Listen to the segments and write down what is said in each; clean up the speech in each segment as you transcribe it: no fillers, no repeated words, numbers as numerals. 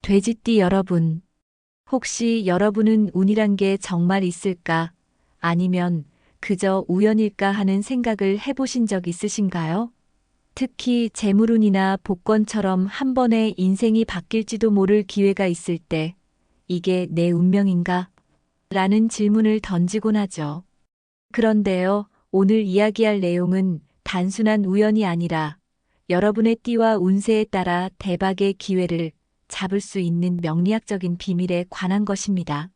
돼지띠 여러분, 혹시 여러분은 운이란 게 정말 있을까? 아니면 그저 우연일까 하는 생각을 해보신 적 있으신가요? 특히 재물운이나 복권처럼 한 번에 인생이 바뀔지도 모를 기회가 있을 때, 이게 내 운명인가? 라는 질문을 던지곤 하죠. 그런데요, 오늘 이야기할 내용은 단순한 우연이 아니라 여러분의 띠와 운세에 따라 대박의 기회를 잡을 수 있는 명리학적인 비밀에 관한 것입니다.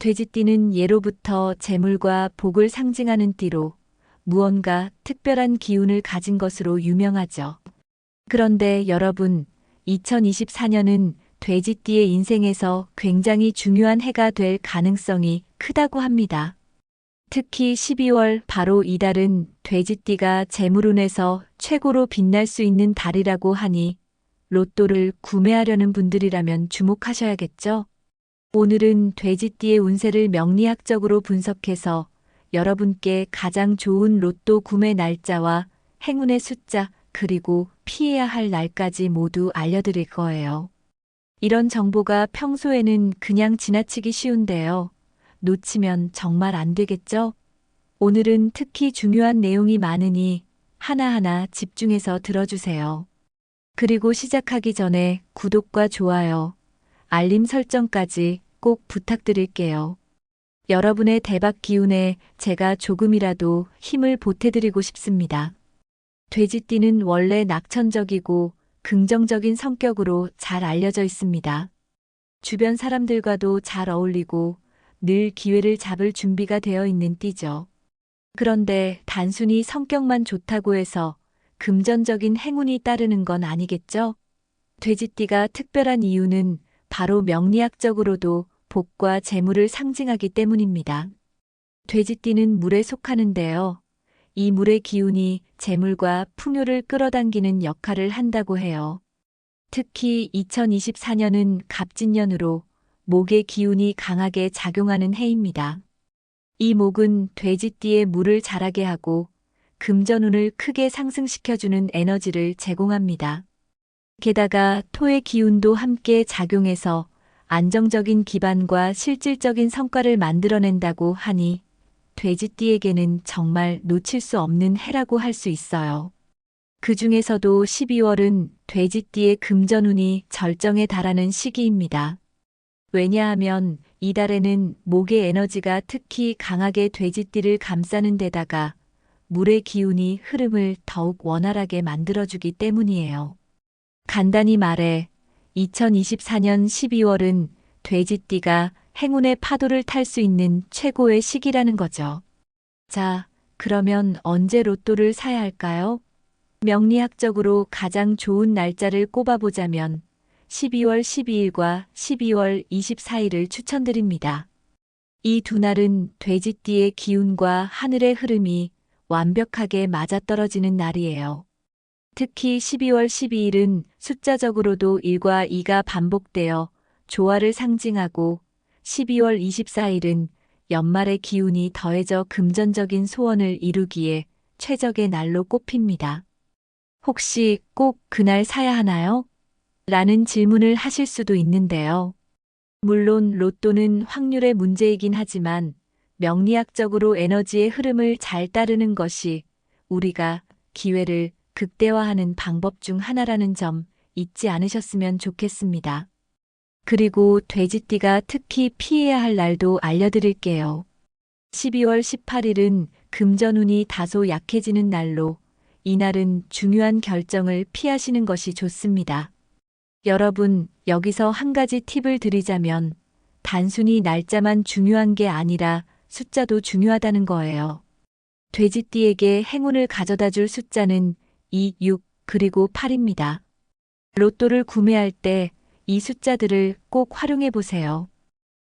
돼지띠는 예로부터 재물과 복을 상징하는 띠로 무언가 특별한 기운을 가진 것으로 유명하죠. 그런데 여러분, 2024년은 돼지띠의 인생에서 굉장히 중요한 해가 될 가능성이 크다고 합니다. 특히 12월 바로 이달은 돼지띠가 재물운에서 최고로 빛날 수 있는 달이라고 하니 로또를 구매하려는 분들이라면 주목하셔야겠죠? 오늘은 돼지띠의 운세를 명리학적으로 분석해서 여러분께 가장 좋은 로또 구매 날짜와 행운의 숫자 그리고 피해야 할 날까지 모두 알려드릴 거예요. 이런 정보가 평소에는 그냥 지나치기 쉬운데요. 놓치면 정말 안 되겠죠? 오늘은 특히 중요한 내용이 많으니 하나하나 집중해서 들어주세요. 그리고 시작하기 전에 구독과 좋아요, 알림 설정까지 꼭 부탁드릴게요. 여러분의 대박 기운에 제가 조금이라도 힘을 보태드리고 싶습니다. 돼지띠는 원래 낙천적이고 긍정적인 성격으로 잘 알려져 있습니다. 주변 사람들과도 잘 어울리고 늘 기회를 잡을 준비가 되어 있는 띠죠. 그런데 단순히 성격만 좋다고 해서 금전적인 행운이 따르는 건 아니겠죠? 돼지띠가 특별한 이유는 바로 명리학적으로도 복과 재물을 상징하기 때문입니다. 돼지띠는 물에 속하는데요. 이 물의 기운이 재물과 풍요를 끌어당기는 역할을 한다고 해요. 특히 2024년은 갑진년으로 목의 기운이 강하게 작용하는 해입니다. 이 목은 돼지띠의 물을 자라게 하고 금전운을 크게 상승시켜주는 에너지를 제공합니다. 게다가 토의 기운도 함께 작용해서 안정적인 기반과 실질적인 성과를 만들어낸다고 하니 돼지띠에게는 정말 놓칠 수 없는 해라고 할 수 있어요. 그 중에서도 12월은 돼지띠의 금전운이 절정에 달하는 시기입니다. 왜냐하면 이달에는 목의 에너지가 특히 강하게 돼지띠를 감싸는 데다가 물의 기운이 흐름을 더욱 원활하게 만들어주기 때문이에요. 간단히 말해 2024년 12월은 돼지띠가 행운의 파도를 탈 수 있는 최고의 시기라는 거죠. 자, 그러면 언제 로또를 사야 할까요? 명리학적으로 가장 좋은 날짜를 꼽아보자면 12월 12일과 12월 24일을 추천드립니다. 이 두 날은 돼지띠의 기운과 하늘의 흐름이 완벽하게 맞아떨어지는 날이에요. 특히 12월 12일은 숫자적으로도 1과 2가 반복되어 조화를 상징하고 12월 24일은 연말의 기운이 더해져 금전적인 소원을 이루기에 최적의 날로 꼽힙니다. 혹시 꼭 그날 사야 하나요? 라는 질문을 하실 수도 있는데요. 물론 로또는 확률의 문제이긴 하지만 명리학적으로 에너지의 흐름을 잘 따르는 것이 우리가 기회를 극대화하는 방법 중 하나라는 점 잊지 않으셨으면 좋겠습니다. 그리고 돼지띠가 특히 피해야 할 날도 알려드릴게요. 12월 18일은 금전운이 다소 약해지는 날로 이날은 중요한 결정을 피하시는 것이 좋습니다. 여러분, 여기서 한 가지 팁을 드리자면 단순히 날짜만 중요한 게 아니라 숫자도 중요하다는 거예요. 돼지띠에게 행운을 가져다 줄 숫자는 2, 6, 그리고 8입니다. 로또를 구매할 때 이 숫자들을 꼭 활용해 보세요.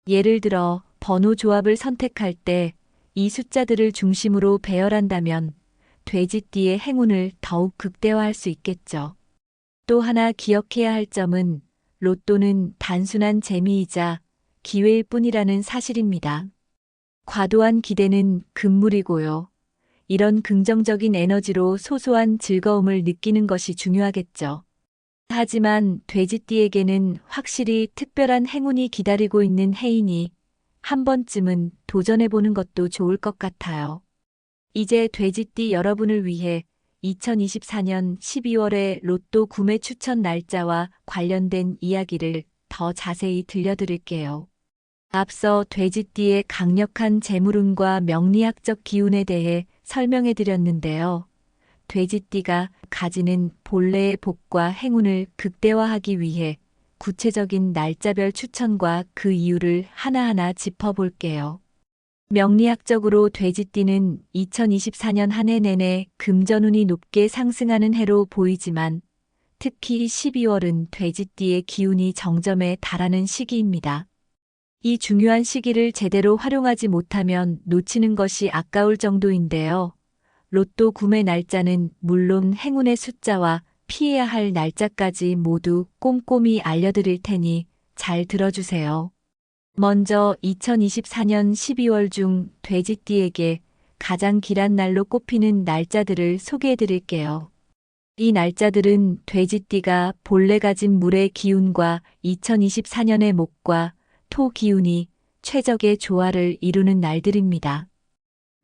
예를 들어 번호 조합을 선택할 때 이 숫자들을 중심으로 배열한다면 돼지띠의 행운을 더욱 극대화할 수 있겠죠. 또 하나 기억해야 할 점은 로또는 단순한 재미이자 기회일 뿐이라는 사실입니다. 과도한 기대는 금물이고요. 이런 긍정적인 에너지로 소소한 즐거움을 느끼는 것이 중요하겠죠. 하지만 돼지띠에게는 확실히 특별한 행운이 기다리고 있는 해이니 한 번쯤은 도전해보는 것도 좋을 것 같아요. 이제 돼지띠 여러분을 위해 2024년 12월의 로또 구매 추천 날짜와 관련된 이야기를 더 자세히 들려드릴게요. 앞서 돼지띠의 강력한 재물운과 명리학적 기운에 대해 설명해 드렸는데요. 돼지띠가 가지는 본래의 복과 행운을 극대화하기 위해 구체적인 날짜별 추천과 그 이유를 하나하나 짚어볼게요. 명리학적으로 돼지띠는 2024년 한 해 내내 금전운이 높게 상승하는 해로 보이지만 특히 12월은 돼지띠의 기운이 정점에 달하는 시기입니다. 이 중요한 시기를 제대로 활용하지 못하면 놓치는 것이 아까울 정도인데요. 로또 구매 날짜는 물론 행운의 숫자와 피해야 할 날짜까지 모두 꼼꼼히 알려드릴 테니 잘 들어주세요. 먼저 2024년 12월 중 돼지띠에게 가장 길한 날로 꼽히는 날짜들을 소개해 드릴게요. 이 날짜들은 돼지띠가 본래 가진 물의 기운과 2024년의 목과 토 기운이 최적의 조화를 이루는 날들입니다.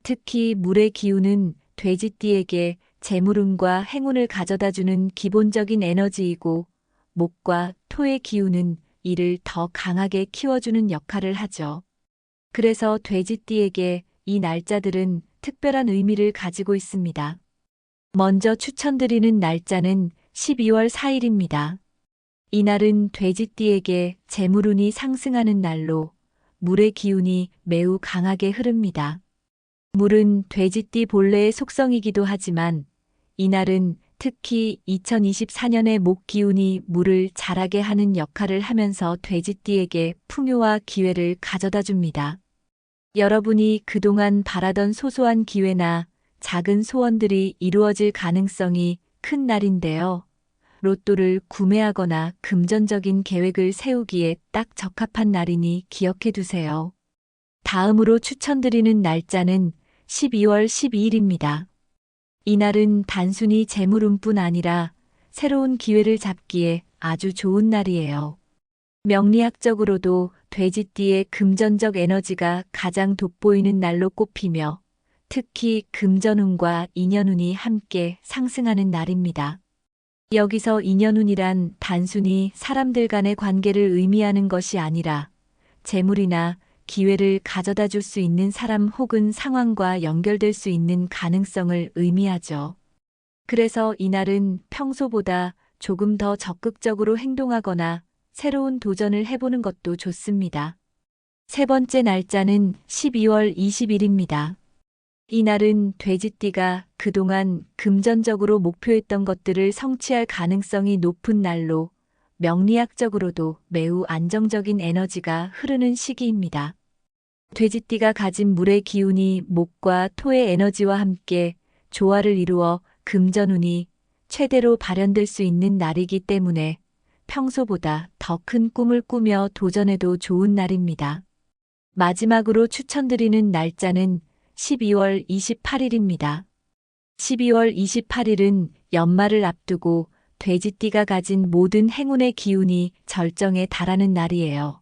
특히 물의 기운은 돼지띠에게 재물운과 행운을 가져다주는 기본적인 에너지이고 목과 토의 기운은 이를 더 강하게 키워주는 역할을 하죠. 그래서 돼지띠에게 이 날짜들은 특별한 의미를 가지고 있습니다. 먼저 추천드리는 날짜는 12월 4일입니다. 이날은 돼지띠에게 재물운이 상승하는 날로 물의 기운이 매우 강하게 흐릅니다. 물은 돼지띠 본래의 속성이기도 하지만 이날은 특히 2024년의 목 기운이 물을 자라게 하는 역할을 하면서 돼지띠에게 풍요와 기회를 가져다 줍니다. 여러분이 그동안 바라던 소소한 기회나 작은 소원들이 이루어질 가능성이 큰 날인데요. 로또를 구매하거나 금전적인 계획을 세우기에 딱 적합한 날이니 기억해 두세요. 다음으로 추천드리는 날짜는 12월 12일입니다. 이날은 단순히 재물운뿐 아니라 새로운 기회를 잡기에 아주 좋은 날이에요. 명리학적으로도 돼지띠의 금전적 에너지가 가장 돋보이는 날로 꼽히며 특히 금전운과 인연운이 함께 상승하는 날입니다. 여기서 인연운이란 단순히 사람들 간의 관계를 의미하는 것이 아니라 재물이나 기회를 가져다 줄 수 있는 사람 혹은 상황과 연결될 수 있는 가능성을 의미하죠. 그래서 이날은 평소보다 조금 더 적극적으로 행동하거나 새로운 도전을 해보는 것도 좋습니다. 세 번째 날짜는 12월 20일입니다. 이날은 돼지띠가 그동안 금전적으로 목표했던 것들을 성취할 가능성이 높은 날로 명리학적으로도 매우 안정적인 에너지가 흐르는 시기입니다. 돼지띠가 가진 물의 기운이 목과 토의 에너지와 함께 조화를 이루어 금전운이 최대로 발현될 수 있는 날이기 때문에 평소보다 더 큰 꿈을 꾸며 도전해도 좋은 날입니다. 마지막으로 추천드리는 날짜는 12월 28일입니다. 12월 28일은 연말을 앞두고 돼지띠가 가진 모든 행운의 기운이 절정에 달하는 날이에요.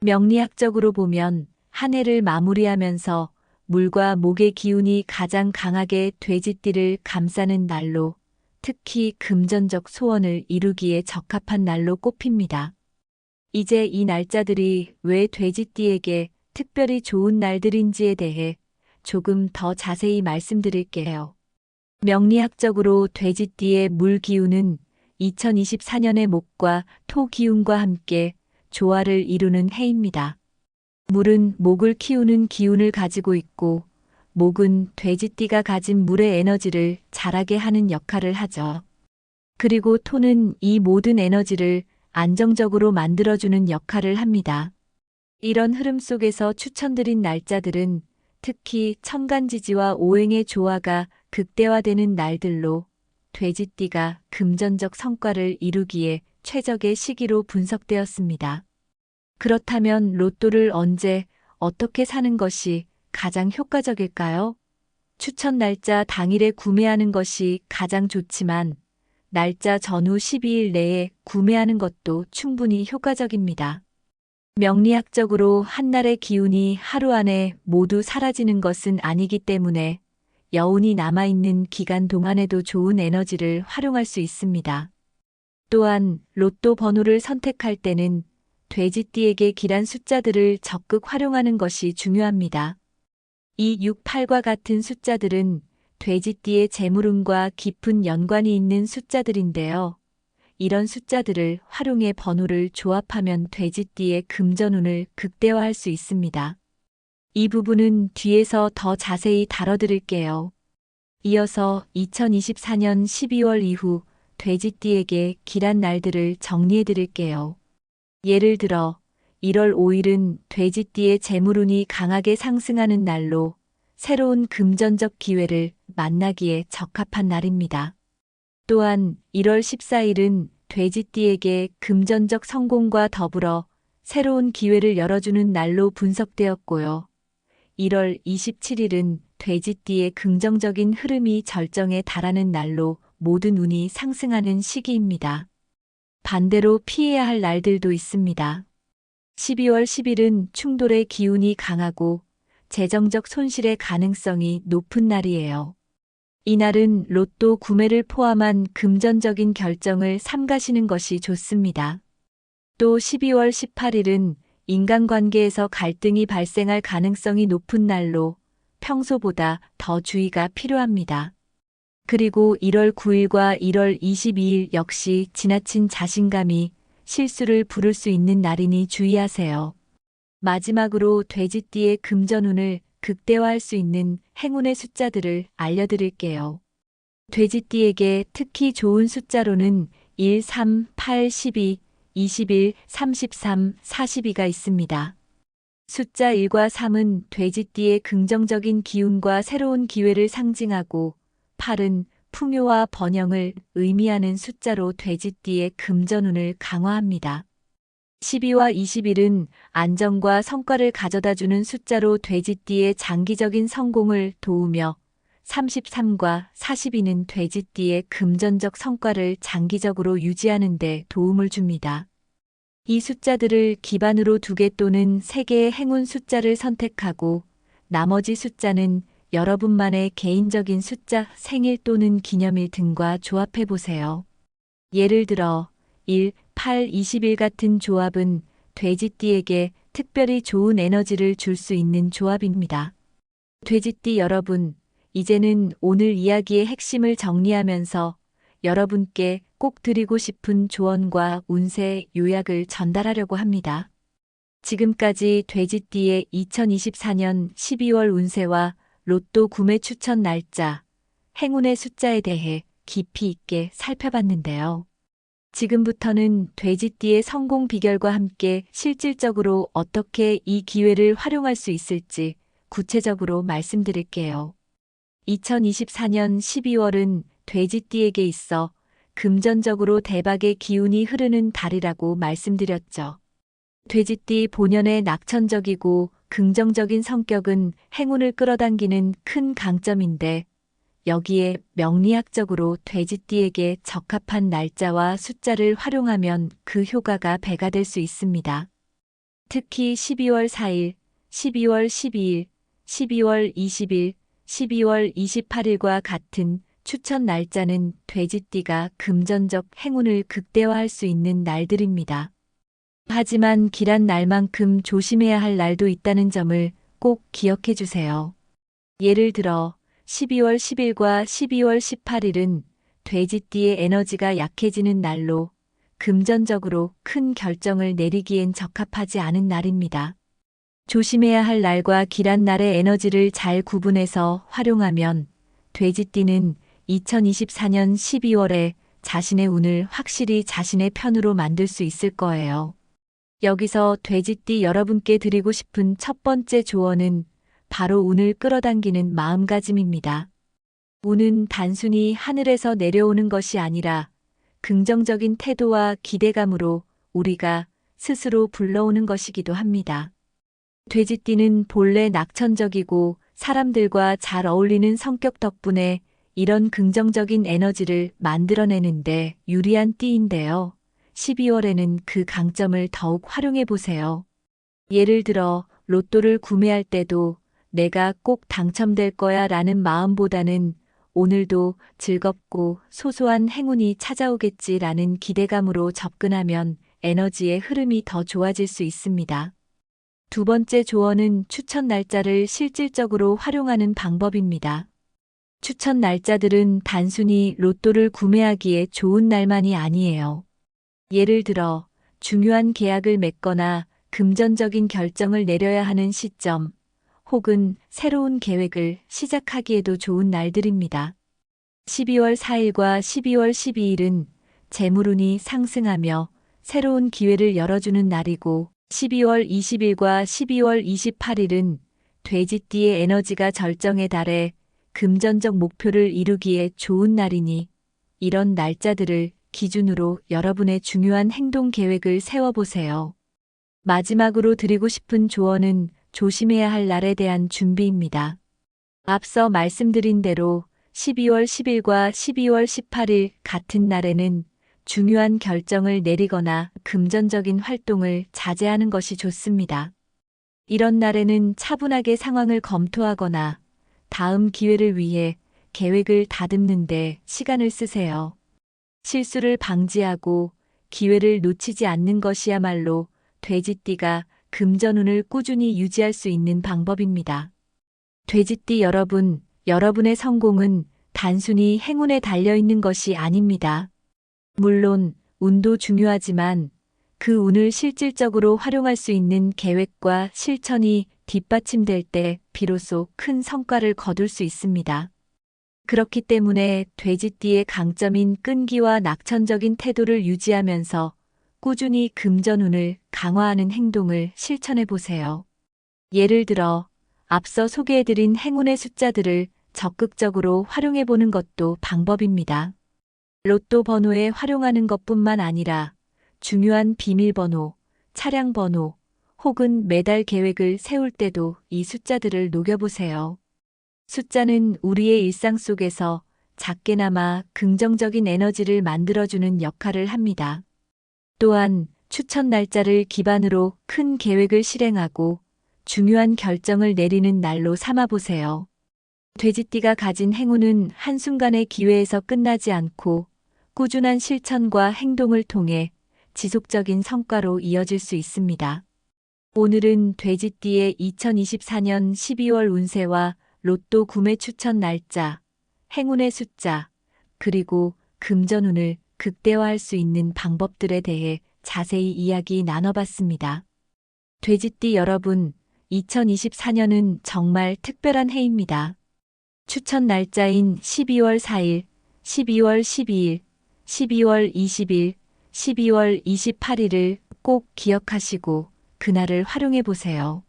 명리학적으로 보면 한 해를 마무리하면서 물과 목의 기운이 가장 강하게 돼지띠를 감싸는 날로 특히 금전적 소원을 이루기에 적합한 날로 꼽힙니다. 이제 이 날짜들이 왜 돼지띠에게 특별히 좋은 날들인지에 대해 조금 더 자세히 말씀드릴게요. 명리학적으로 돼지띠의 물 기운은 2024년의 목과 토 기운과 함께 조화를 이루는 해입니다. 물은 목을 키우는 기운을 가지고 있고 목은 돼지띠가 가진 물의 에너지를 자라게 하는 역할을 하죠. 그리고 토는 이 모든 에너지를 안정적으로 만들어주는 역할을 합니다. 이런 흐름 속에서 추천드린 날짜들은 특히 천간지지와 오행의 조화가 극대화되는 날들로 돼지띠가 금전적 성과를 이루기에 최적의 시기로 분석되었습니다. 그렇다면 로또를 언제, 어떻게 사는 것이 가장 효과적일까요? 추천 날짜 당일에 구매하는 것이 가장 좋지만 날짜 전후 12일 내에 구매하는 것도 충분히 효과적입니다. 명리학적으로 한날의 기운이 하루 안에 모두 사라지는 것은 아니기 때문에 여운이 남아있는 기간 동안에도 좋은 에너지를 활용할 수 있습니다. 또한 로또 번호를 선택할 때는 돼지띠에게 길한 숫자들을 적극 활용하는 것이 중요합니다. 2, 6, 8과 같은 숫자들은 돼지띠의 재물운과 깊은 연관이 있는 숫자들인데요. 이런 숫자들을 활용해 번호를 조합하면 돼지띠의 금전운을 극대화할 수 있습니다. 이 부분은 뒤에서 더 자세히 다뤄드릴게요. 이어서 2024년 12월 이후 돼지띠에게 길한 날들을 정리해드릴게요. 예를 들어 1월 5일은 돼지띠의 재물운이 강하게 상승하는 날로 새로운 금전적 기회를 만나기에 적합한 날입니다. 또한 1월 14일은 돼지띠에게 금전적 성공과 더불어 새로운 기회를 열어주는 날로 분석되었고요. 1월 27일은 돼지띠의 긍정적인 흐름이 절정에 달하는 날로 모든 운이 상승하는 시기입니다. 반대로 피해야 할 날들도 있습니다. 12월 10일은 충돌의 기운이 강하고 재정적 손실의 가능성이 높은 날이에요. 이날은 로또 구매를 포함한 금전적인 결정을 삼가시는 것이 좋습니다. 또 12월 18일은 인간관계에서 갈등이 발생할 가능성이 높은 날로 평소보다 더 주의가 필요합니다. 그리고 1월 9일과 1월 22일 역시 지나친 자신감이 실수를 부를 수 있는 날이니 주의하세요. 마지막으로 돼지띠의 금전운을 극대화할 수 있는 행운의 숫자들을 알려드릴게요. 돼지띠에게 특히 좋은 숫자로는 1, 3, 8, 12, 21, 33, 42가 있습니다. 숫자 1과 3은 돼지띠의 긍정적인 기운과 새로운 기회를 상징하고 8은 풍요와 번영을 의미하는 숫자로 돼지띠의 금전운을 강화합니다. 12와 21은 안정과 성과를 가져다주는 숫자로 돼지띠의 장기적인 성공을 도우며 33과 42는 돼지띠의 금전적 성과를 장기적으로 유지하는 데 도움을 줍니다. 이 숫자들을 기반으로 2개 또는 3개의 행운 숫자를 선택하고 나머지 숫자는 여러분만의 개인적인 숫자, 생일 또는 기념일 등과 조합해 보세요. 예를 들어 1, 8, 21 같은 조합은 돼지띠에게 특별히 좋은 에너지를 줄 수 있는 조합입니다. 돼지띠 여러분, 이제는 오늘 이야기의 핵심을 정리하면서 여러분께 꼭 드리고 싶은 조언과 운세 요약을 전달하려고 합니다. 지금까지 돼지띠의 2024년 12월 운세와 로또 구매 추천 날짜, 행운의 숫자에 대해 깊이 있게 살펴봤는데요. 지금부터는 돼지띠의 성공 비결과 함께 실질적으로 어떻게 이 기회를 활용할 수 있을지 구체적으로 말씀드릴게요. 2024년 12월은 돼지띠에게 있어 금전적으로 대박의 기운이 흐르는 달이라고 말씀드렸죠. 돼지띠 본연의 낙천적이고 긍정적인 성격은 행운을 끌어당기는 큰 강점인데 여기에 명리학적으로 돼지띠에게 적합한 날짜와 숫자를 활용하면 그 효과가 배가 될 수 있습니다. 특히 12월 4일, 12월 12일, 12월 20일, 12월 28일과 같은 추천 날짜는 돼지띠가 금전적 행운을 극대화할 수 있는 날들입니다. 하지만 길한 날만큼 조심해야 할 날도 있다는 점을 꼭 기억해 주세요. 예를 들어 12월 10일과 12월 18일은 돼지띠의 에너지가 약해지는 날로 금전적으로 큰 결정을 내리기엔 적합하지 않은 날입니다. 조심해야 할 날과 길한 날의 에너지를 잘 구분해서 활용하면 돼지띠는 2024년 12월에 자신의 운을 확실히 자신의 편으로 만들 수 있을 거예요. 여기서 돼지띠 여러분께 드리고 싶은 첫 번째 조언은 바로 운을 끌어당기는 마음가짐입니다. 운은 단순히 하늘에서 내려오는 것이 아니라 긍정적인 태도와 기대감으로 우리가 스스로 불러오는 것이기도 합니다. 돼지띠는 본래 낙천적이고 사람들과 잘 어울리는 성격 덕분에 이런 긍정적인 에너지를 만들어내는데 유리한 띠인데요. 12월에는 그 강점을 더욱 활용해 보세요. 예를 들어 로또를 구매할 때도 내가 꼭 당첨될 거야 라는 마음보다는 오늘도 즐겁고 소소한 행운이 찾아오겠지 라는 기대감으로 접근하면 에너지의 흐름이 더 좋아질 수 있습니다. 두 번째 조언은 추천 날짜를 실질적으로 활용하는 방법입니다. 추천 날짜들은 단순히 로또를 구매하기에 좋은 날만이 아니에요. 예를 들어 중요한 계약을 맺거나 금전적인 결정을 내려야 하는 시점, 혹은 새로운 계획을 시작하기에도 좋은 날들입니다. 12월 4일과 12월 12일은 재물운이 상승하며 새로운 기회를 열어주는 날이고 12월 20일과 12월 28일은 돼지띠의 에너지가 절정에 달해 금전적 목표를 이루기에 좋은 날이니 이런 날짜들을 기준으로 여러분의 중요한 행동 계획을 세워보세요. 마지막으로 드리고 싶은 조언은 조심해야 할 날에 대한 준비입니다. 앞서 말씀드린 대로 12월 10일과 12월 18일 같은 날에는 중요한 결정을 내리거나 금전적인 활동을 자제하는 것이 좋습니다. 이런 날에는 차분하게 상황을 검토하거나 다음 기회를 위해 계획을 다듬는 데 시간을 쓰세요. 실수를 방지하고 기회를 놓치지 않는 것이야말로 돼지띠가 금전운을 꾸준히 유지할 수 있는 방법입니다. 돼지띠 여러분, 여러분의 성공은 단순히 행운에 달려있는 것이 아닙니다. 물론 운도 중요하지만 그 운을 실질적으로 활용할 수 있는 계획과 실천이 뒷받침될 때 비로소 큰 성과를 거둘 수 있습니다. 그렇기 때문에 돼지띠의 강점인 끈기와 낙천적인 태도를 유지하면서 꾸준히 금전운을 강화하는 행동을 실천해 보세요. 예를 들어 앞서 소개해드린 행운의 숫자들을 적극적으로 활용해 보는 것도 방법입니다. 로또 번호에 활용하는 것뿐만 아니라 중요한 비밀번호, 차량 번호, 혹은 매달 계획을 세울 때도 이 숫자들을 녹여보세요. 숫자는 우리의 일상 속에서 작게나마 긍정적인 에너지를 만들어주는 역할을 합니다. 또한 추천 날짜를 기반으로 큰 계획을 실행하고 중요한 결정을 내리는 날로 삼아보세요. 돼지띠가 가진 행운은 한순간의 기회에서 끝나지 않고 꾸준한 실천과 행동을 통해 지속적인 성과로 이어질 수 있습니다. 오늘은 돼지띠의 2024년 12월 운세와 로또 구매 추천 날짜, 행운의 숫자, 그리고 금전운을 극대화할 수 있는 방법들에 대해 자세히 이야기 나눠봤습니다. 돼지띠 여러분, 2024년은 정말 특별한 해입니다. 추천 날짜인 12월 4일, 12월 12일, 12월 20일, 12월 28일을 꼭 기억하시고 그날을 활용해 보세요.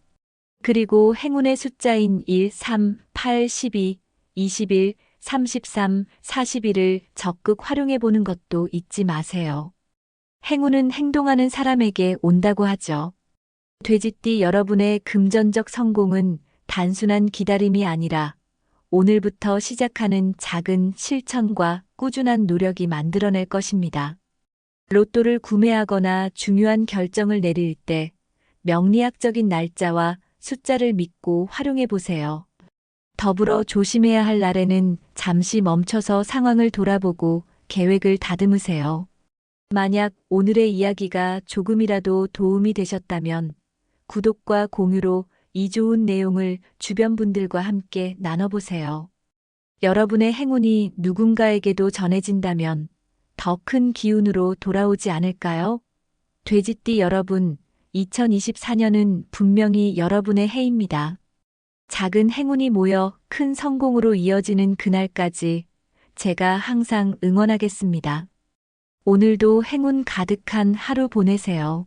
그리고 행운의 숫자인 1, 3, 8, 12, 21, 33, 41을 적극 활용해 보는 것도 잊지 마세요. 행운은 행동하는 사람에게 온다고 하죠. 돼지띠 여러분의 금전적 성공은 단순한 기다림이 아니라 오늘부터 시작하는 작은 실천과 꾸준한 노력이 만들어낼 것입니다. 로또를 구매하거나 중요한 결정을 내릴 때 명리학적인 날짜와 숫자를 믿고 활용해 보세요. 더불어 조심해야 할 날에는 잠시 멈춰서 상황을 돌아보고 계획을 다듬으세요. 만약 오늘의 이야기가 조금이라도 도움이 되셨다면 구독과 공유로 이 좋은 내용을 주변 분들과 함께 나눠보세요. 여러분의 행운이 누군가에게도 전해진다면 더 큰 기운으로 돌아오지 않을까요? 돼지띠 여러분, 2024년은 분명히 여러분의 해입니다. 작은 행운이 모여 큰 성공으로 이어지는 그날까지 제가 항상 응원하겠습니다. 오늘도 행운 가득한 하루 보내세요.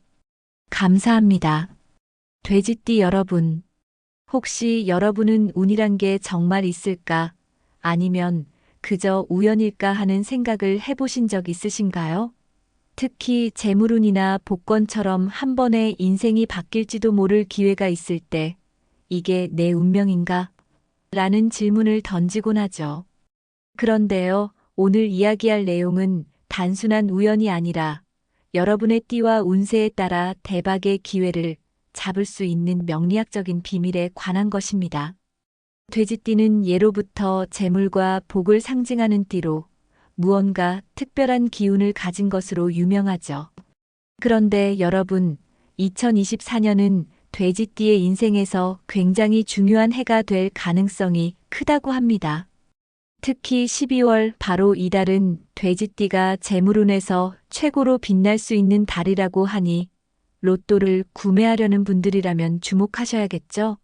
감사합니다. 돼지띠 여러분, 혹시 여러분은 운이란 게 정말 있을까? 아니면 그저 우연일까 하는 생각을 해보신 적 있으신가요? 특히 재물운이나 복권처럼 한 번에 인생이 바뀔지도 모를 기회가 있을 때 이게 내 운명인가? 라는 질문을 던지곤 하죠. 그런데요, 오늘 이야기할 내용은 단순한 우연이 아니라 여러분의 띠와 운세에 따라 대박의 기회를 잡을 수 있는 명리학적인 비밀에 관한 것입니다. 돼지띠는 예로부터 재물과 복을 상징하는 띠로 무언가 특별한 기운을 가진 것으로 유명하죠. 그런데 여러분, 2024년은 돼지띠의 인생에서 굉장히 중요한 해가 될 가능성이 크다고 합니다. 특히 12월 바로 이달은 돼지띠가 재물운에서 최고로 빛날 수 있는 달이라고 하니 로또를 구매하려는 분들이라면 주목하셔야겠죠?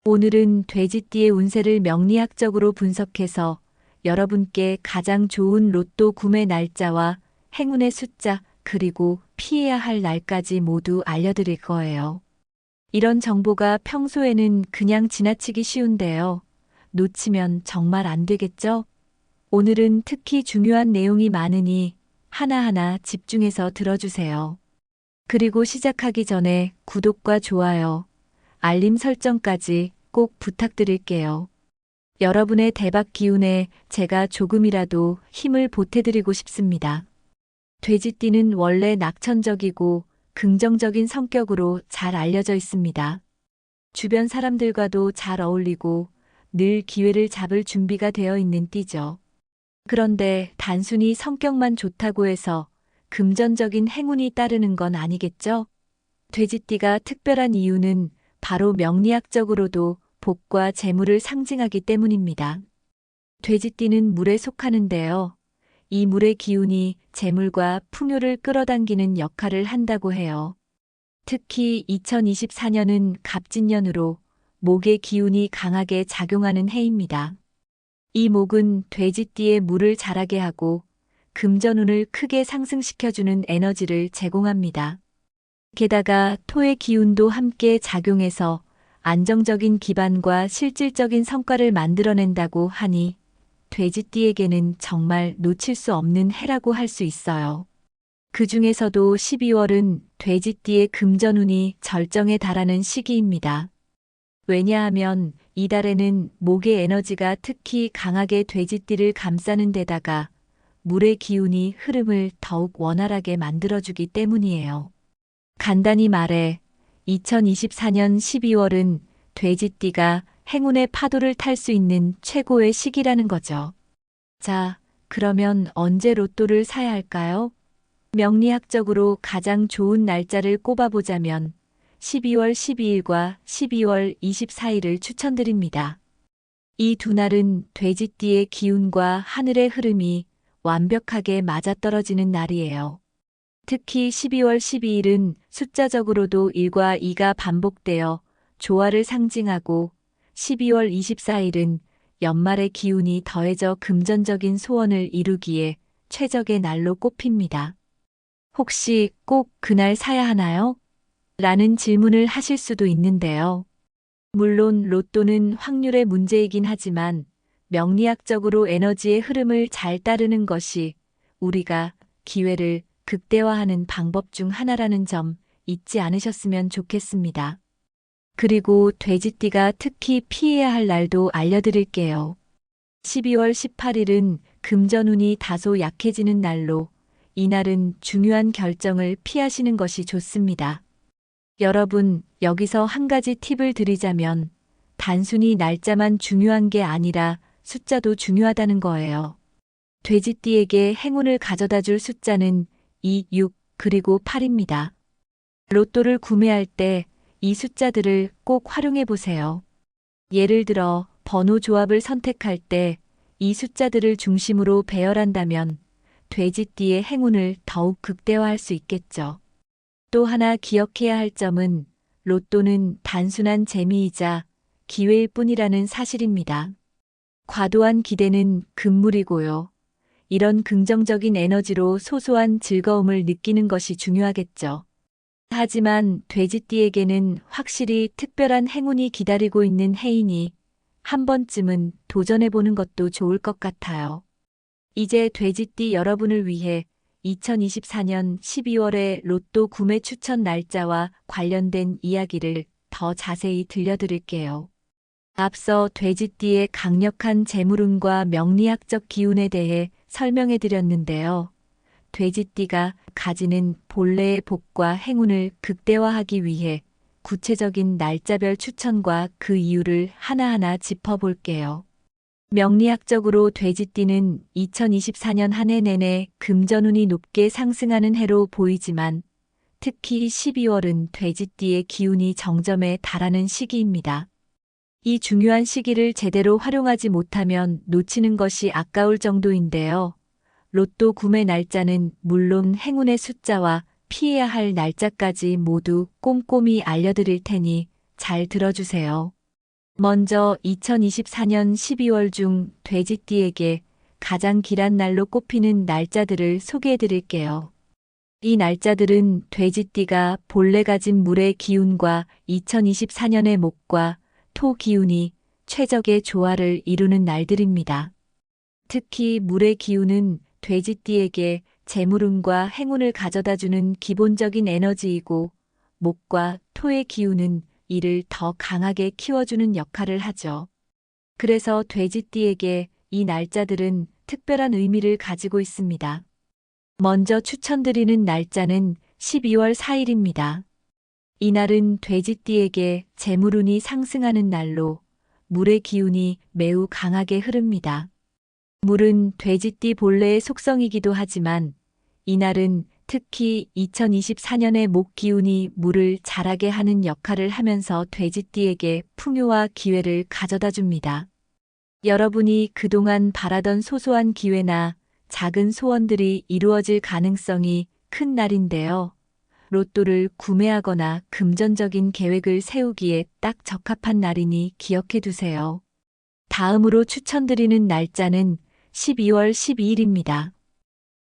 오늘은 돼지띠의 운세를 명리학적으로 분석해서 여러분께 가장 좋은 로또 구매 날짜와 행운의 숫자 그리고 피해야 할 날까지 모두 알려드릴 거예요. 이런 정보가 평소에는 그냥 지나치기 쉬운데요. 놓치면 정말 안 되겠죠? 오늘은 특히 중요한 내용이 많으니 하나하나 집중해서 들어주세요. 그리고 시작하기 전에 구독과 좋아요, 알림 설정까지 꼭 부탁드릴게요. 여러분의 대박 기운에 제가 조금이라도 힘을 보태드리고 싶습니다. 돼지띠는 원래 낙천적이고 긍정적인 성격으로 잘 알려져 있습니다. 주변 사람들과도 잘 어울리고 늘 기회를 잡을 준비가 되어 있는 띠죠. 그런데 단순히 성격만 좋다고 해서 금전적인 행운이 따르는 건 아니겠죠? 돼지띠가 특별한 이유는 바로 명리학적으로도 복과 재물을 상징하기 때문입니다. 돼지띠는 물에 속하는데요. 이 물의 기운이 재물과 풍요를 끌어당기는 역할을 한다고 해요. 특히 2024년은 갑진년으로 목의 기운이 강하게 작용하는 해입니다. 이 목은 돼지띠의 물을 자라게 하고 금전운을 크게 상승시켜주는 에너지를 제공합니다. 게다가 토의 기운도 함께 작용해서 안정적인 기반과 실질적인 성과를 만들어낸다고 하니 돼지띠에게는 정말 놓칠 수 없는 해라고 할 수 있어요. 그 중에서도 12월은 돼지띠의 금전운이 절정에 달하는 시기입니다. 왜냐하면 이달에는 목의 에너지가 특히 강하게 돼지띠를 감싸는 데다가 물의 기운이 흐름을 더욱 원활하게 만들어주기 때문이에요. 간단히 말해 2024년 12월은 돼지띠가 행운의 파도를 탈 수 있는 최고의 시기라는 거죠. 자, 그러면 언제 로또를 사야 할까요? 명리학적으로 가장 좋은 날짜를 꼽아보자면 12월 12일과 12월 24일을 추천드립니다. 이 두 날은 돼지띠의 기운과 하늘의 흐름이 완벽하게 맞아떨어지는 날이에요. 특히 12월 12일은 숫자적으로도 1과 2가 반복되어 조화를 상징하고 12월 24일은 연말의 기운이 더해져 금전적인 소원을 이루기에 최적의 날로 꼽힙니다. 혹시 꼭 그날 사야 하나요? 라는 질문을 하실 수도 있는데요. 물론 로또는 확률의 문제이긴 하지만 명리학적으로 에너지의 흐름을 잘 따르는 것이 우리가 기회를 극대화하는 방법 중 하나라는 점 잊지 않으셨으면 좋겠습니다. 그리고 돼지띠가 특히 피해야 할 날도 알려드릴게요. 12월 18일은 금전운이 다소 약해지는 날로 이날은 중요한 결정을 피하시는 것이 좋습니다. 여러분, 여기서 한 가지 팁을 드리자면 단순히 날짜만 중요한 게 아니라 숫자도 중요하다는 거예요. 돼지띠에게 행운을 가져다 줄 숫자는 2, 6, 그리고 8입니다. 로또를 구매할 때 이 숫자들을 꼭 활용해 보세요. 예를 들어 번호 조합을 선택할 때 이 숫자들을 중심으로 배열한다면 돼지띠의 행운을 더욱 극대화할 수 있겠죠. 또 하나 기억해야 할 점은 로또는 단순한 재미이자 기회일 뿐이라는 사실입니다. 과도한 기대는 금물이고요. 이런 긍정적인 에너지로 소소한 즐거움을 느끼는 것이 중요하겠죠. 하지만 돼지띠에게는 확실히 특별한 행운이 기다리고 있는 해이니 한 번쯤은 도전해보는 것도 좋을 것 같아요. 이제 돼지띠 여러분을 위해 2024년 12월의 로또 구매 추천 날짜와 관련된 이야기를 더 자세히 들려드릴게요. 앞서 돼지띠의 강력한 재물운과 명리학적 기운에 대해 설명해 드렸는데요. 돼지띠가 가지는 본래의 복과 행운을 극대화하기 위해 구체적인 날짜별 추천과 그 이유를 하나하나 짚어볼게요. 명리학적으로 돼지띠는 2024년 한 해 내내 금전운이 높게 상승하는 해로 보이지만 특히 12월은 돼지띠의 기운이 정점에 달하는 시기입니다. 이 중요한 시기를 제대로 활용하지 못하면 놓치는 것이 아까울 정도인데요. 로또 구매 날짜는 물론 행운의 숫자와 피해야 할 날짜까지 모두 꼼꼼히 알려드릴 테니 잘 들어주세요. 먼저 2024년 12월 중 돼지띠에게 가장 길한 날로 꼽히는 날짜들을 소개해 드릴게요. 이 날짜들은 돼지띠가 본래 가진 물의 기운과 2024년의 목과 토 기운이 최적의 조화를 이루는 날들입니다. 특히 물의 기운은 돼지띠에게 재물운과 행운을 가져다주는 기본적인 에너지이고 목과 토의 기운은 이를 더 강하게 키워주는 역할을 하죠. 그래서 돼지띠에게 이 날짜들은 특별한 의미를 가지고 있습니다. 먼저 추천드리는 날짜는 12월 4일입니다. 이날은 돼지띠에게 재물운이 상승하는 날로 물의 기운이 매우 강하게 흐릅니다. 물은 돼지띠 본래의 속성이기도 하지만 이날은 특히 2024년의 목 기운이 물을 자라게 하는 역할을 하면서 돼지띠에게 풍요와 기회를 가져다 줍니다. 여러분이 그동안 바라던 소소한 기회나 작은 소원들이 이루어질 가능성이 큰 날인데요. 로또를 구매하거나 금전적인 계획을 세우기에 딱 적합한 날이니 기억해 두세요. 다음으로 추천드리는 날짜는 12월 12일입니다.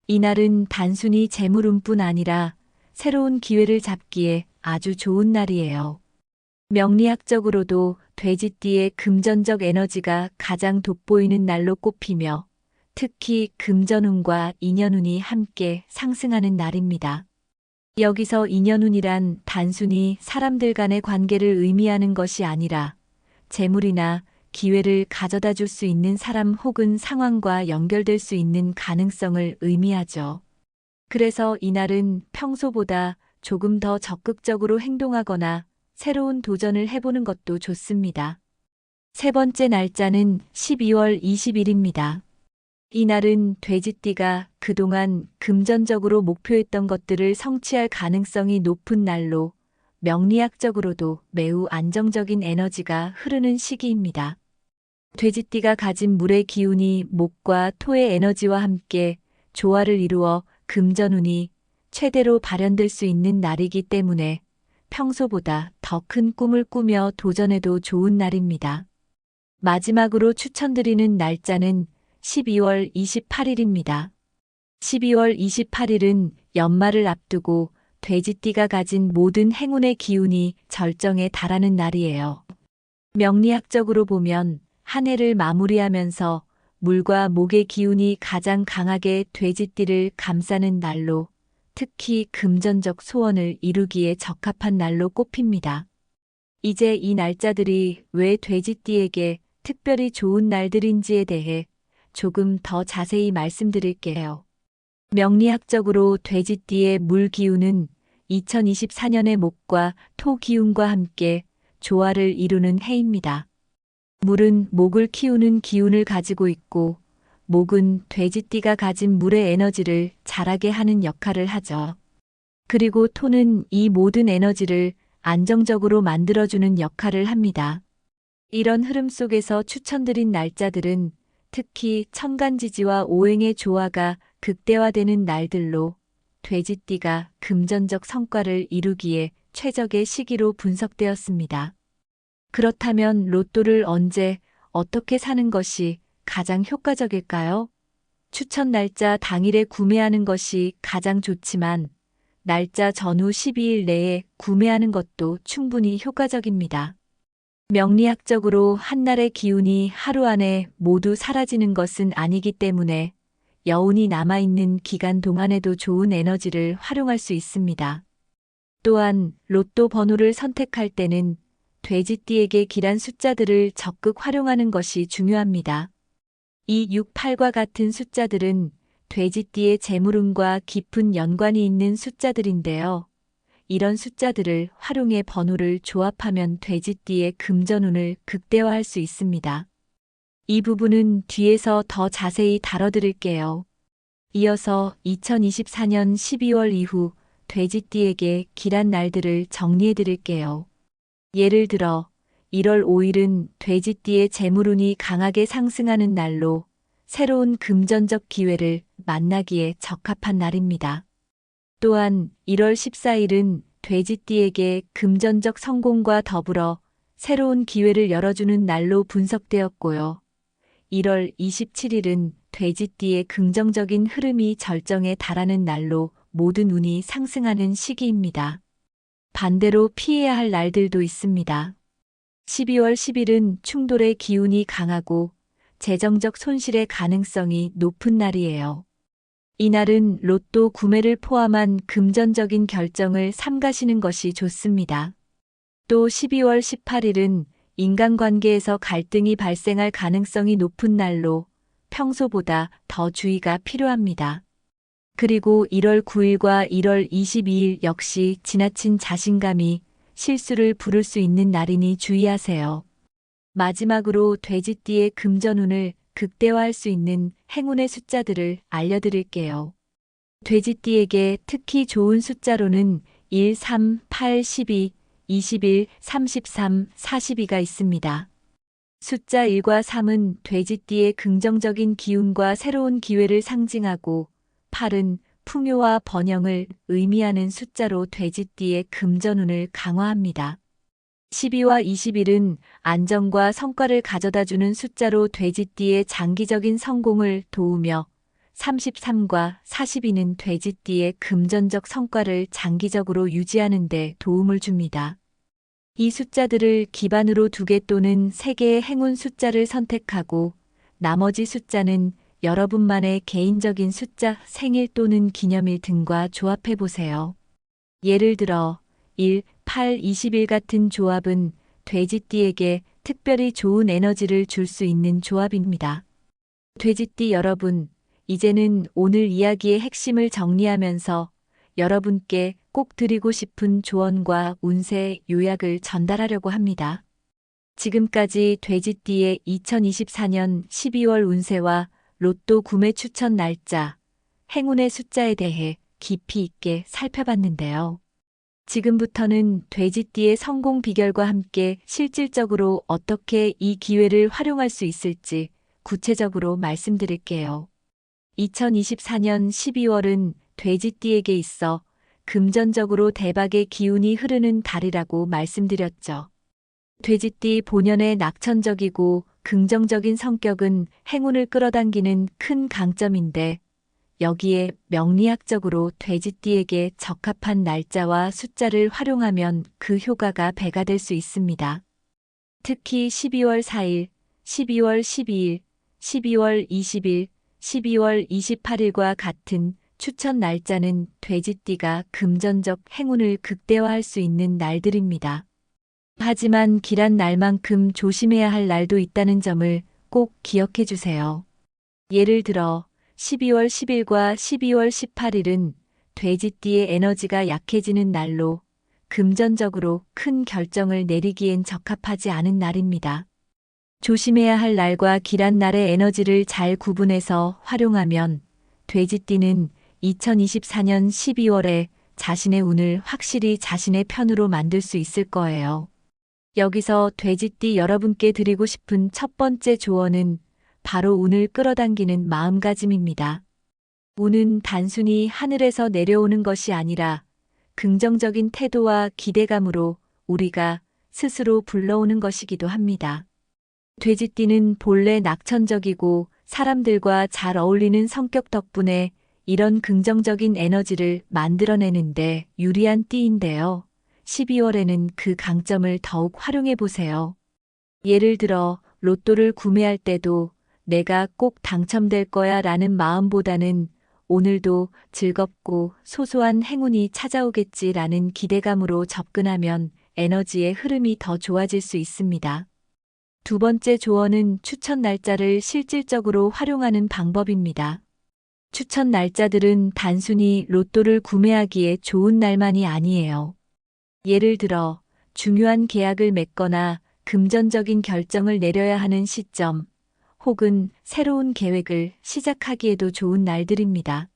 이날은 단순히 재물운뿐 아니라 새로운 기회를 잡기에 아주 좋은 날이에요. 명리학적으로도 돼지띠의 금전적 에너지가 가장 돋보이는 날로 꼽히며 특히 금전운과 인연운이 함께 상승하는 날입니다. 여기서 인연운이란 단순히 사람들 간의 관계를 의미하는 것이 아니라 재물이나 기회를 가져다 줄 수 있는 사람 혹은 상황과 연결될 수 있는 가능성을 의미하죠. 그래서 이날은 평소보다 조금 더 적극적으로 행동하거나 새로운 도전을 해보는 것도 좋습니다. 세 번째 날짜는 12월 20일입니다. 이날은 돼지띠가 그동안 금전적으로 목표했던 것들을 성취할 가능성이 높은 날로 명리학적으로도 매우 안정적인 에너지가 흐르는 시기입니다. 돼지띠가 가진 물의 기운이 목과 토의 에너지와 함께 조화를 이루어 금전운이 최대로 발현될 수 있는 날이기 때문에 평소보다 더 큰 꿈을 꾸며 도전해도 좋은 날입니다. 마지막으로 추천드리는 날짜는 12월 28일입니다. 12월 28일은 연말을 앞두고 돼지띠가 가진 모든 행운의 기운이 절정에 달하는 날이에요. 명리학적으로 보면 한 해를 마무리하면서 물과 목의 기운이 가장 강하게 돼지띠를 감싸는 날로 특히 금전적 소원을 이루기에 적합한 날로 꼽힙니다. 이제 이 날짜들이 왜 돼지띠에게 특별히 좋은 날들인지에 대해 조금 더 자세히 말씀드릴게요. 명리학적으로 돼지띠의 물 기운은 2024년의 목과 토 기운과 함께 조화를 이루는 해입니다. 물은 목을 키우는 기운을 가지고 있고 목은 돼지띠가 가진 물의 에너지를 자라게 하는 역할을 하죠. 그리고 토는 이 모든 에너지를 안정적으로 만들어주는 역할을 합니다. 이런 흐름 속에서 추천드린 날짜들은 특히 천간지지와 오행의 조화가 극대화되는 날들로 돼지띠가 금전적 성과를 이루기에 최적의 시기로 분석되었습니다. 그렇다면 로또를 언제, 어떻게 사는 것이 가장 효과적일까요? 추천 날짜 당일에 구매하는 것이 가장 좋지만 날짜 전후 12일 내에 구매하는 것도 충분히 효과적입니다. 명리학적으로 한날의 기운이 하루 안에 모두 사라지는 것은 아니기 때문에 여운이 남아있는 기간 동안에도 좋은 에너지를 활용할 수 있습니다. 또한 로또 번호를 선택할 때는 돼지띠에게 길한 숫자들을 적극 활용하는 것이 중요합니다. 이 6, 8과 같은 숫자들은 돼지띠의 재물운과 깊은 연관이 있는 숫자들인데요. 이런 숫자들을 활용해 번호를 조합하면 돼지띠의 금전운을 극대화할 수 있습니다. 이 부분은 뒤에서 더 자세히 다뤄드릴게요. 이어서 2024년 12월 이후 돼지띠에게 길한 날들을 정리해드릴게요. 예를 들어 1월 5일은 돼지띠의 재물운이 강하게 상승하는 날로 새로운 금전적 기회를 만나기에 적합한 날입니다. 또한 1월 14일은 돼지띠에게 금전적 성공과 더불어 새로운 기회를 열어주는 날로 분석되었고요. 1월 27일은 돼지띠의 긍정적인 흐름이 절정에 달하는 날로 모든 운이 상승하는 시기입니다. 반대로 피해야 할 날들도 있습니다. 12월 10일은 충돌의 기운이 강하고 재정적 손실의 가능성이 높은 날이에요. 이날은 로또 구매를 포함한 금전적인 결정을 삼가시는 것이 좋습니다. 또 12월 18일은 인간관계에서 갈등이 발생할 가능성이 높은 날로 평소보다 더 주의가 필요합니다. 그리고 1월 9일과 1월 22일 역시 지나친 자신감이 실수를 부를 수 있는 날이니 주의하세요. 마지막으로 돼지띠의 금전운을 극대화할 수 있는 행운의 숫자들을 알려드릴게요. 돼지띠에게 특히 좋은 숫자로는 1, 3, 8, 12, 21, 33, 42가 있습니다. 숫자 1과 3은 돼지띠의 긍정적인 기운과 새로운 기회를 상징하고 8은 풍요와 번영을 의미하는 숫자로 돼지띠의 금전운을 강화합니다. 12와 21은 안정과 성과를 가져다주는 숫자로 돼지띠의 장기적인 성공을 도우며 33과 42는 돼지띠의 금전적 성과를 장기적으로 유지하는 데 도움을 줍니다. 이 숫자들을 기반으로 2개 또는 3개의 행운 숫자를 선택하고 나머지 숫자는 여러분만의 개인적인 숫자, 생일 또는 기념일 등과 조합해 보세요. 예를 들어 1, 8, 21 같은 조합은 돼지띠에게 특별히 좋은 에너지를 줄 수 있는 조합입니다. 돼지띠 여러분, 이제는 오늘 이야기의 핵심을 정리하면서 여러분께 꼭 드리고 싶은 조언과 운세 요약을 전달하려고 합니다. 지금까지 돼지띠의 2024년 12월 운세와 로또 구매 추천 날짜, 행운의 숫자에 대해 깊이 있게 살펴봤는데요. 지금부터는 돼지띠의 성공 비결과 함께 실질적으로 어떻게 이 기회를 활용할 수 있을지 구체적으로 말씀드릴게요. 2024년 12월은 돼지띠에게 있어 금전적으로 대박의 기운이 흐르는 달이라고 말씀드렸죠. 돼지띠 본연의 낙천적이고 긍정적인 성격은 행운을 끌어당기는 큰 강점인데 여기에 명리학적으로 돼지띠에게 적합한 날짜와 숫자를 활용하면 그 효과가 배가 될 수 있습니다. 특히 12월 4일, 12월 12일, 12월 20일, 12월 28일과 같은 추천 날짜는 돼지띠가 금전적 행운을 극대화할 수 있는 날들입니다. 하지만 길한 날만큼 조심해야 할 날도 있다는 점을 꼭 기억해 주세요. 예를 들어 12월 10일과 12월 18일은 돼지띠의 에너지가 약해지는 날로 금전적으로 큰 결정을 내리기엔 적합하지 않은 날입니다. 조심해야 할 날과 길한 날의 에너지를 잘 구분해서 활용하면 돼지띠는 2024년 12월에 자신의 운을 확실히 자신의 편으로 만들 수 있을 거예요. 여기서 돼지띠 여러분께 드리고 싶은 첫 번째 조언은 바로 운을 끌어당기는 마음가짐입니다. 운은 단순히 하늘에서 내려오는 것이 아니라 긍정적인 태도와 기대감으로 우리가 스스로 불러오는 것이기도 합니다. 돼지띠는 본래 낙천적이고 사람들과 잘 어울리는 성격 덕분에 이런 긍정적인 에너지를 만들어내는데 유리한 띠인데요. 12월에는 그 강점을 더욱 활용해 보세요. 예를 들어 로또를 구매할 때도 내가 꼭 당첨될 거야 라는 마음보다는 오늘도 즐겁고 소소한 행운이 찾아오겠지라는 기대감으로 접근하면 에너지의 흐름이 더 좋아질 수 있습니다. 두 번째 조언은 추천 날짜를 실질적으로 활용하는 방법입니다. 추천 날짜들은 단순히 로또를 구매하기에 좋은 날만이 아니에요. 예를 들어 중요한 계약을 맺거나 금전적인 결정을 내려야 하는 시점, 혹은 새로운 계획을 시작하기에도 좋은 날들입니다.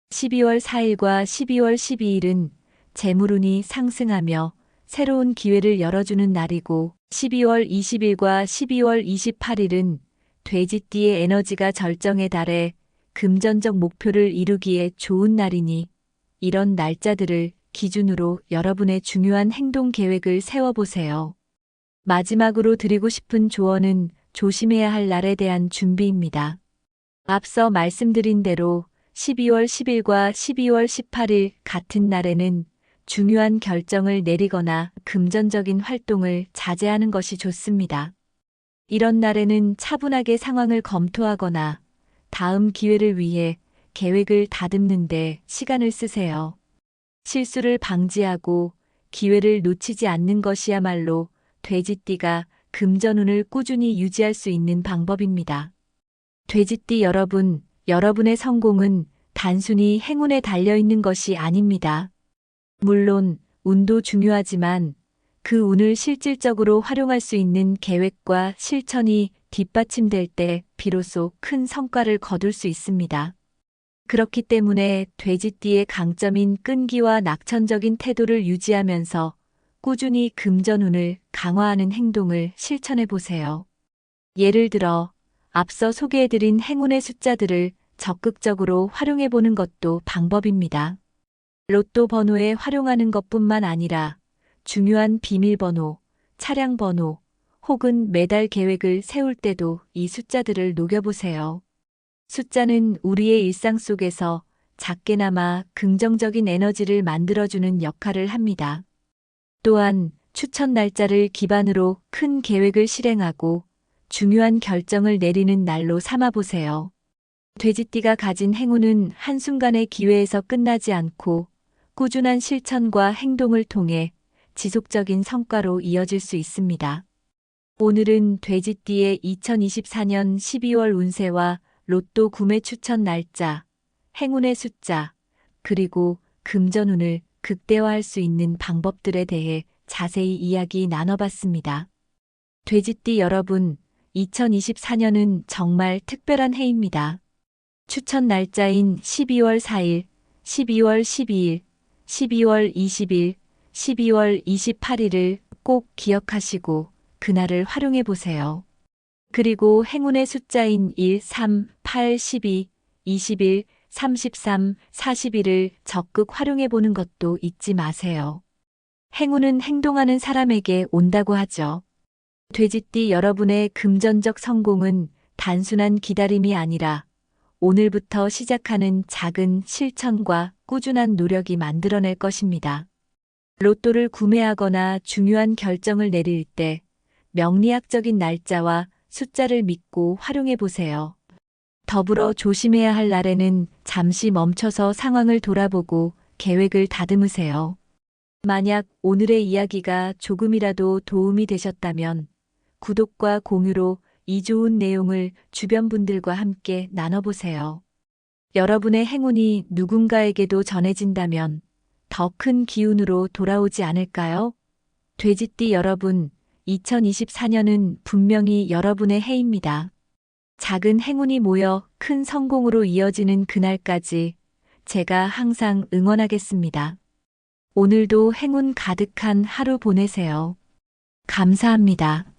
12월 4일과 12월 12일은 재물운이 상승하며 새로운 기회를 열어주는 날이고, 12월 20일과 12월 28일은 돼지띠의 에너지가 절정에 달해 금전적 목표를 이루기에 좋은 날이니, 이런 날짜들을 기준으로 여러분의 중요한 행동 계획을 세워보세요. 마지막으로 드리고 싶은 조언은 조심해야 할 날에 대한 준비입니다. 앞서 말씀드린 대로 12월 10일과 12월 18일 같은 날에는 중요한 결정을 내리거나 금전적인 활동을 자제하는 것이 좋습니다. 이런 날에는 차분하게 상황을 검토하거나 다음 기회를 위해 계획을 다듬는 데 시간을 쓰세요. 실수를 방지하고 기회를 놓치지 않는 것이야말로 돼지띠가 금전운을 꾸준히 유지할 수 있는 방법입니다. 돼지띠 여러분, 여러분의 성공은 단순히 행운에 달려있는 것이 아닙니다. 물론 운도 중요하지만 그 운을 실질적으로 활용할 수 있는 계획과 실천이 뒷받침될 때 비로소 큰 성과를 거둘 수 있습니다. 그렇기 때문에 돼지띠의 강점인 끈기와 낙천적인 태도를 유지하면서 꾸준히 금전운을 강화하는 행동을 실천해 보세요. 예를 들어 앞서 소개해드린 행운의 숫자들을 적극적으로 활용해 보는 것도 방법입니다. 로또 번호에 활용하는 것뿐만 아니라 중요한 비밀번호, 차량 번호, 혹은 매달 계획을 세울 때도 이 숫자들을 녹여보세요. 숫자는 우리의 일상 속에서 작게나마 긍정적인 에너지를 만들어주는 역할을 합니다. 또한 추천 날짜를 기반으로 큰 계획을 실행하고 중요한 결정을 내리는 날로 삼아보세요. 돼지띠가 가진 행운은 한순간의 기회에서 끝나지 않고 꾸준한 실천과 행동을 통해 지속적인 성과로 이어질 수 있습니다. 오늘은 돼지띠의 2024년 12월 운세와 로또 구매 추천 날짜, 행운의 숫자, 그리고 금전운을 극대화할 수 있는 방법들에 대해 자세히 이야기 나눠봤습니다. 돼지띠 여러분, 2024년은 정말 특별한 해입니다. 추천 날짜인 12월 4일, 12월 12일, 12월 20일, 12월 28일을 꼭 기억하시고 그날을 활용해 보세요. 그리고 행운의 숫자인 1, 3, 8, 12, 21, 33, 41을 적극 활용해 보는 것도 잊지 마세요. 행운은 행동하는 사람에게 온다고 하죠. 돼지띠 여러분의 금전적 성공은 단순한 기다림이 아니라 오늘부터 시작하는 작은 실천과 꾸준한 노력이 만들어낼 것입니다. 로또를 구매하거나 중요한 결정을 내릴 때 명리학적인 날짜와 숫자를 믿고 활용해 보세요. 더불어 조심해야 할 날에는 잠시 멈춰서 상황을 돌아보고 계획을 다듬으세요. 만약 오늘의 이야기가 조금이라도 도움이 되셨다면 구독과 공유로 이 좋은 내용을 주변 분들과 함께 나눠보세요. 여러분의 행운이 누군가에게도 전해진다면 더 큰 기운으로 돌아오지 않을까요? 돼지띠 여러분, 2024년은 분명히 여러분의 해입니다. 작은 행운이 모여 큰 성공으로 이어지는 그날까지 제가 항상 응원하겠습니다. 오늘도 행운 가득한 하루 보내세요. 감사합니다.